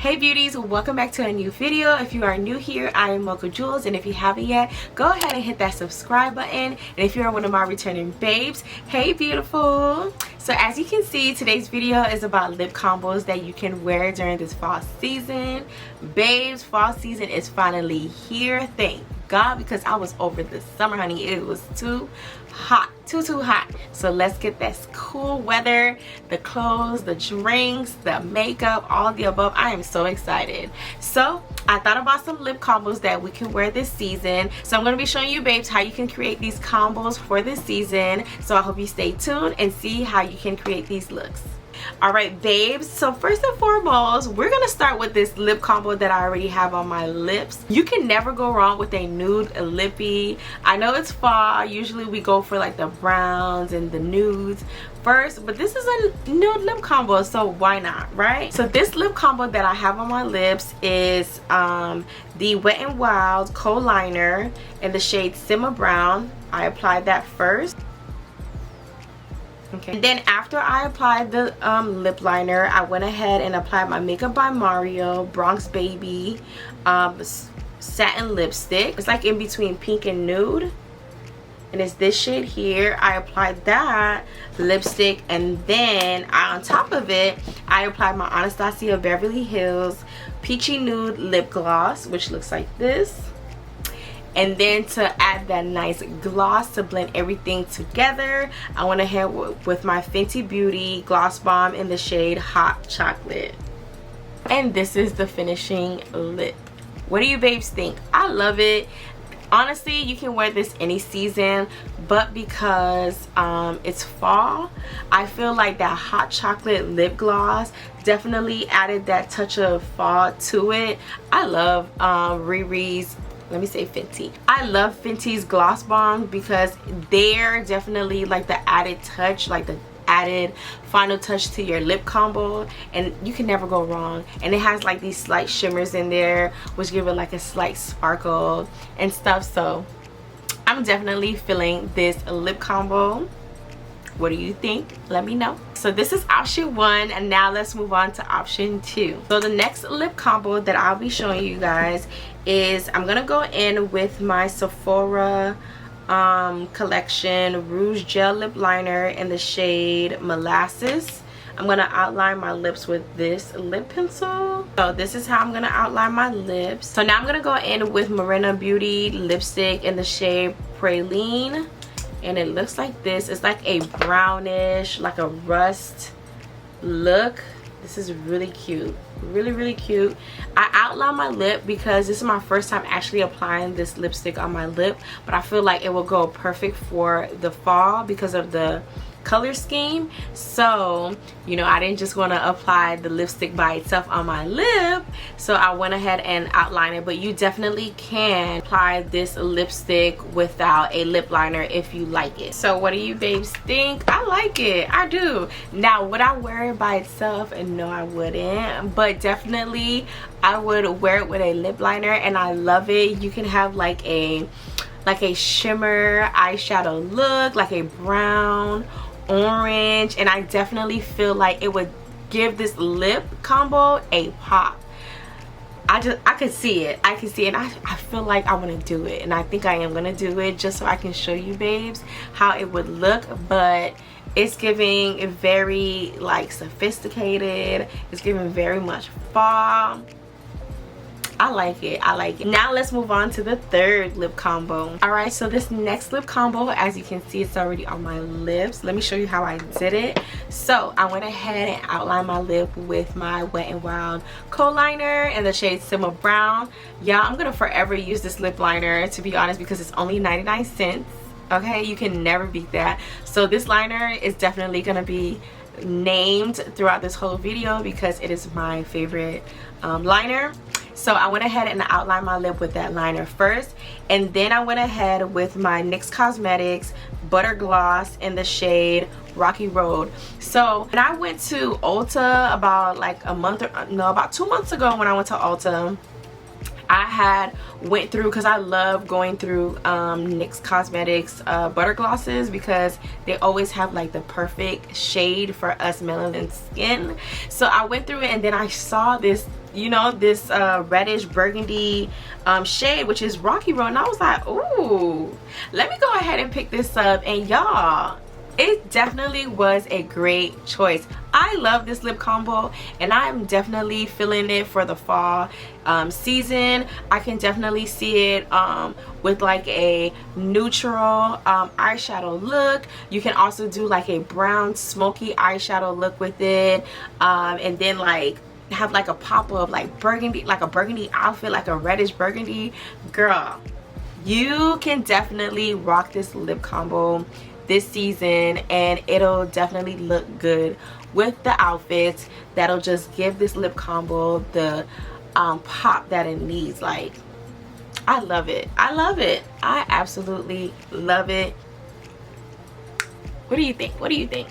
Hey beauties, welcome back to a new video. If you are new here, I am Mocha Jules, and if you haven't yet, go ahead and hit that subscribe button. And if you're one of my returning babes, hey beautiful. So as you can see, today's video is about lip combos that you can wear during this fall season. Babes, fall season is finally here, thank God, because I was over the summer, honey. It was too hot, too hot. So let's get this cool weather, the clothes, the drinks, the makeup, all the above. I am so excited. So I thought about some lip combos that we can wear this season. So I'm going to be showing you babes how you can create these combos for this season. So I hope you stay tuned and see how you can create these looks. Alright babes, so first and foremost, we're gonna start with this lip combo that I already have on my lips. You can never go wrong with a nude lippy. I know it's fall, usually we go for like the browns and the nudes first, but this is a nude lip combo, so why not, right? So this lip combo that I have on my lips is the Wet n Wild co-liner in the shade Simmer Brown. I applied that first. Okay. And then after I applied the lip liner, I went ahead and applied my Makeup by Mario Bronx Baby satin lipstick. It's like in between pink and nude, and it's this shade here. I applied that lipstick, and then on top of it I applied my Anastasia Beverly Hills Peachy Nude lip gloss, which looks like this. And then to add that nice gloss to blend everything together, I went ahead with my Fenty Beauty Gloss Bomb in the shade Hot Chocolate. And this is the finishing lip. What do you babes think? I love it. Honestly, you can wear this any season, but because it's fall, I feel like that hot chocolate lip gloss definitely added that touch of fall to it. I love Riri's, let me say Fenty. I love Fenty's Gloss Bomb because they're definitely like the added touch, like the added final touch to your lip combo, and you can never go wrong. And it has like these slight shimmers in there which give it like a slight sparkle and stuff. So I'm definitely feeling this lip combo. What do you think? Let me know. So this is option 1, and now let's move on to option 2. So the next lip combo that I'll be showing you guys is I'm gonna go in with my Sephora collection Rouge Gel Lip Liner in the shade Molasses. I'm gonna outline my lips with this lip pencil. So this is how I'm gonna outline my lips. So now I'm gonna go in with Morena Beauty lipstick in the shade Praline, and it looks like this. It's like a brownish, like a rust look. This is really cute, really cute. I outline my lip because this is my first time actually applying this lipstick on my lip, but I feel like it will go perfect for the fall because of the color scheme. So you know, I didn't just want to apply the lipstick by itself on my lip, so I went ahead and outlined it. But you definitely can apply this lipstick without a lip liner if you like it. So what do you babes think? I like it, I do. Now would I wear it by itself? And no, I wouldn't, but definitely I would wear it with a lip liner, and I love it. You can have like a shimmer eyeshadow look, like a brown, orange, and I definitely feel like it would give this lip combo a pop. I could see it, I feel like I want to do it, and I think I am gonna do it just so I can show you babes how it would look. But it's giving very like sophisticated, it's giving very much fall. I like it, I like it. Now let's move on to the third lip combo. Alright, so this next lip combo, as you can see, it's already on my lips. Let me show you how I did it. So I went ahead and outlined my lip with my Wet n Wild co-liner in the shade Simmer Brown. Yeah, I'm gonna forever use this lip liner, to be honest, because it's only 99 cents. Okay, you can never beat that. So this liner is definitely gonna be named throughout this whole video because it is my favorite liner. So I went ahead and outlined my lip with that liner first, and then I went ahead with my NYX Cosmetics Butter Gloss in the shade Rocky Road. So when I went to Ulta about like about 2 months ago, when I went to Ulta, I had went through, because I love going through NYX Cosmetics butter glosses because they always have like the perfect shade for us melanin skin. So I went through it, and then I saw this you know, this reddish burgundy shade, which is Rocky Road, and I was like, ooh, let me go ahead and pick this up. And y'all, it definitely was a great choice. I love this lip combo, and I'm definitely feeling it for the fall season. I can definitely see it with like a neutral eyeshadow look. You can also do like a brown smoky eyeshadow look with it, and then like have like a pop of like burgundy, like a burgundy outfit, like a reddish burgundy. Girl, you can definitely rock this lip combo this season, and it'll definitely look good with the outfits. That'll just give this lip combo the pop that it needs. Like, I love it. I love it. I absolutely love it. What do you think? What do you think?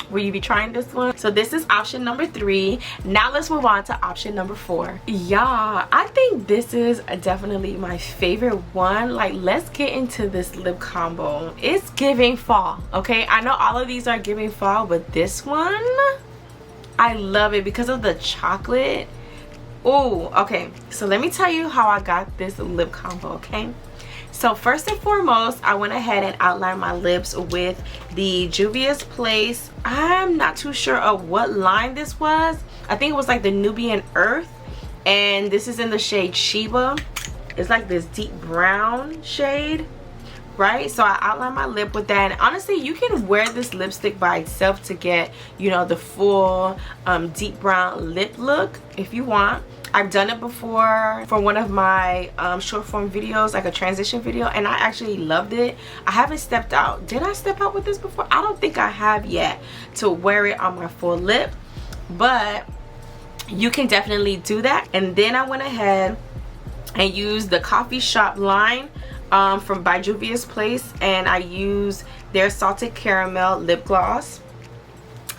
Will you be trying this one? So this is option number 3. Now let's move on to option number 4. Yeah, I think this is definitely my favorite one. Like, let's get into this lip combo. It's giving fall, okay? I know all of these are giving fall, but this one, I love it because of the chocolate. Oh, okay. So let me tell you how I got this lip combo, okay? So first and foremost, I went ahead and outlined my lips with the Juvia's Place. I'm not too sure of what line this was. I think it was like the Nubian Earth, and this is in the shade Sheba. It's like this deep brown shade, right? So I outlined my lip with that, and honestly, you can wear this lipstick by itself to get, you know, the full deep brown lip look if you want. I've done it before for one of my short form videos, like a transition video, and I actually loved it. I haven't stepped out. Did I step out with this before? I don't think I have yet to wear it on my full lip, but you can definitely do that. And then I went ahead and used the Coffee Shop line from by Juvia's Place, and I used their Salted Caramel lip gloss.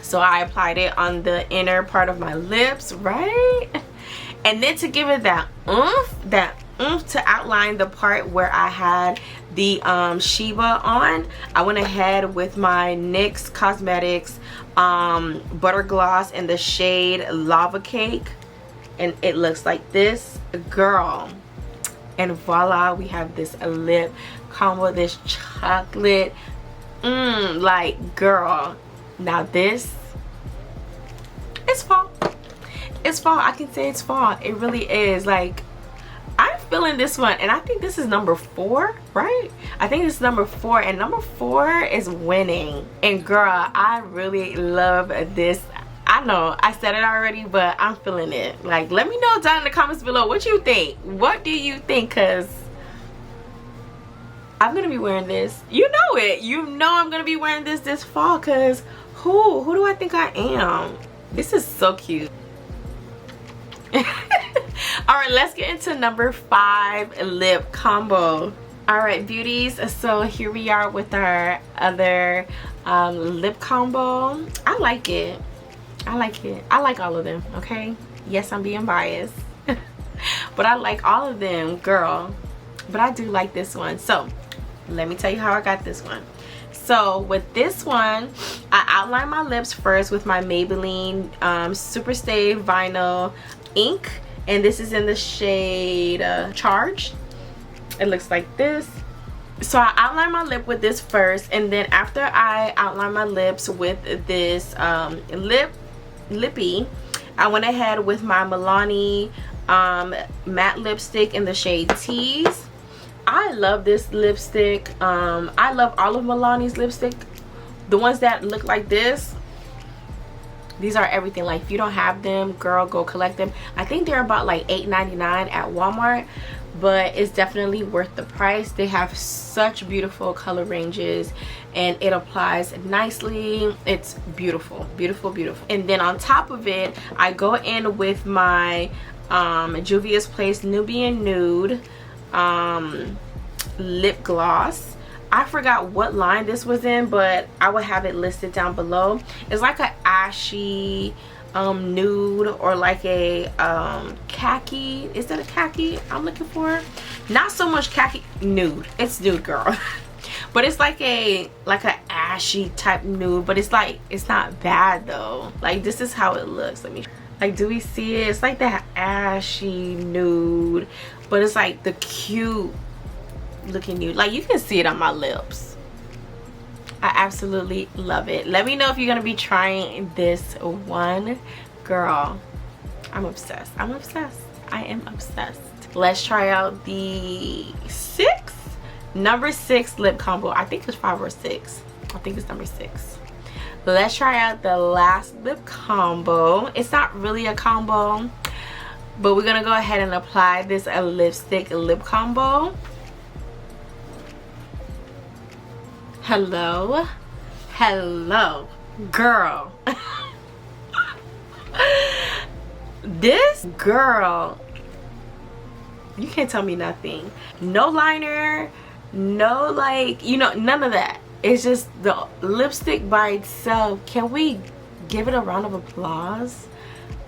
So I applied it on the inner part of my lips, right? And then to give it that oomph to outline the part where I had the Sheba on, I went ahead with my NYX Cosmetics butter gloss in the shade Lava Cake, and it looks like this, girl. And voila, we have this lip combo, this chocolate, like, girl. Now this is fall. It's fall. I can say it's fall. It really is. Like, I'm feeling this one, and I think this is number 4, right? I think this is number 4, and number 4 is winning. And girl, I really love this. I know I said it already, but I'm feeling it. Like, let me know down in the comments below what you think. What do you think? Because I'm gonna be wearing this. You know it. You know I'm gonna be wearing this fall. Because who do I think I am? This is so cute. All right, let's get into number 5 lip combo. All right, beauties, so here we are with our other lip combo. I like it. I like it. I like all of them, okay? Yes, I'm being biased, but I like all of them, girl. But I do like this one. So let me tell you how I got this one. So with this one, I outlined my lips first with my Maybelline Superstay Vinyl ink, and this is in the shade Charged. It looks like this. So I outlined my lip with this first, and then after I outlined my lips with this lippy, I went ahead with my Milani matte lipstick in the shade Tease. I love this lipstick. I love all of Milani's lipstick. The ones that look like this, these are everything. Like, if you don't have them, girl, go collect them. I think they're about like $8.99 at Walmart, but it's definitely worth the price. They have such beautiful color ranges, and it applies nicely. It's beautiful, beautiful, beautiful. And then on top of it, I go in with my Juvia's Place Nubian Nude lip gloss. I forgot what line this was in, but I will have it listed down below. It's like a ashy nude, or like a khaki. Is that a khaki I'm looking for? Not so much khaki. Nude. It's nude, girl. But it's like a ashy type nude, but it's like, it's not bad though. Like, this is how it looks. Like, do we see it? It's like that ashy nude, but it's like the cute looking nude. Like, you can see it on my lips. I absolutely love it. Let me know if you're gonna be trying this one. Girl, I'm obsessed. I'm obsessed. I am obsessed. Let's try out the number 6 lip combo. I think it's 5 or 6. I think it's number 6. Let's try out the last lip combo. It's not really a combo, but we're gonna go ahead and apply this lipstick lip combo. Hello, hello, girl. This girl, you can't tell me nothing. No liner, no, like, you know, none of that. It's just the lipstick by itself. Can we give it a round of applause?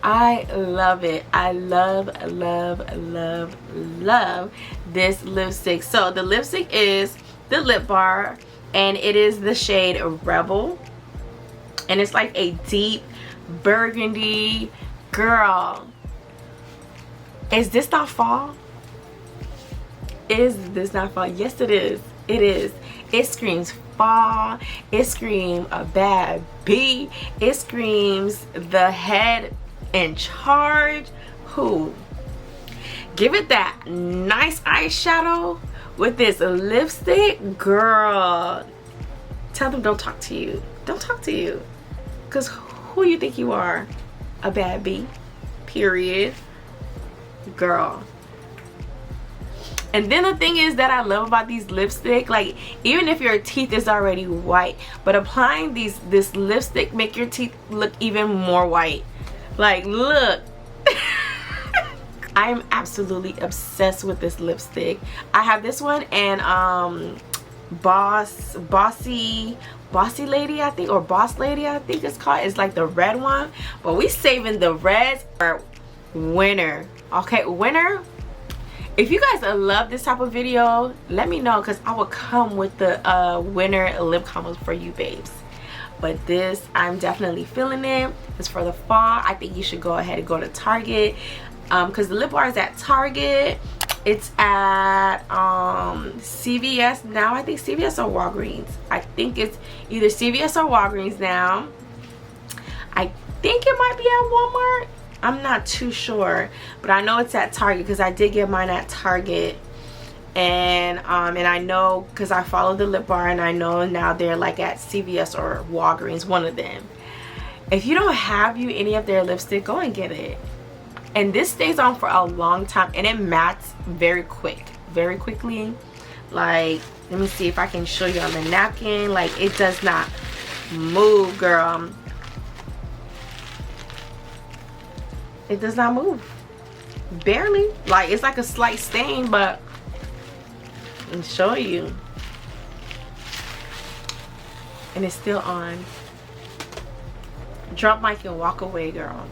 I love it. I love, love, love, love this lipstick. So the lipstick is the Lip Bar, and it is the shade Rebel, and it's like a deep burgundy. Girl, is this not fall? Is this not fall? Yes, it is. It is. It screams fall. It screams a bad bee. It screams the head in charge. Who? Give it that nice eyeshadow with this lipstick. Girl, tell them don't talk to you. Don't talk to you. Because who you think you are? A bad bee. Period. Girl. And then the thing is that I love about these lipstick, like, even if your teeth is already white, but applying this lipstick make your teeth look even more white. Like, look. I am absolutely obsessed with this lipstick. I have this one and bossy lady, I think, or boss lady, I think it's called. It's like the red one, but we saving the reds for winter. Okay, winter. If you guys love this type of video, let me know, because I will come with the winter lip combos for you babes. But this, I'm definitely feeling it. It's for the fall. I think you should go ahead and go to Target, because the Lip Bar is at Target. It's at CVS now. I think CVS or Walgreens. I think it's either CVS or Walgreens now. I think it might be at Walmart. I'm not too sure, but I know it's at Target because I did get mine at Target. And I know because I follow the Lip Bar, and I know now they're like at CVS or Walgreens, one of them. If you don't have any of their lipstick, go and get it. And this stays on for a long time, and it mattes very quickly. Like, let me see if I can show you on the napkin. Like, it does not move, girl. It does not move. Barely. Like, it's like a slight stain, but I'll show you. And it's still on. Drop mic and walk away, girl.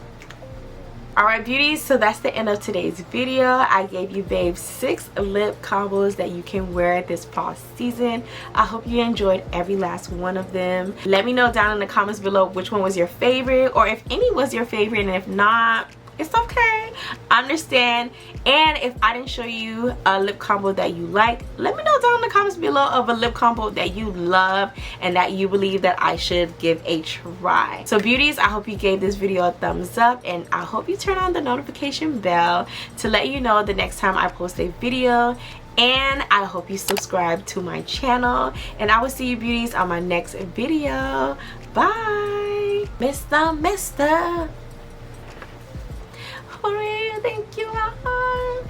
Alright, beauties, so that's the end of today's video. I gave you babes 6 lip combos that you can wear this fall season. I hope you enjoyed every last one of them. Let me know down in the comments below which one was your favorite, or if any was your favorite, and if not, it's okay. I understand. And if I didn't show you a lip combo that you like, let me know down in the comments below of a lip combo that you love and that you believe that I should give a try. So beauties, I hope you gave this video a thumbs up, and I hope you turn on the notification bell to let you know the next time I post a video. And I hope you subscribe to my channel, and I will see you beauties on my next video. Bye. Mister, who do you think you are?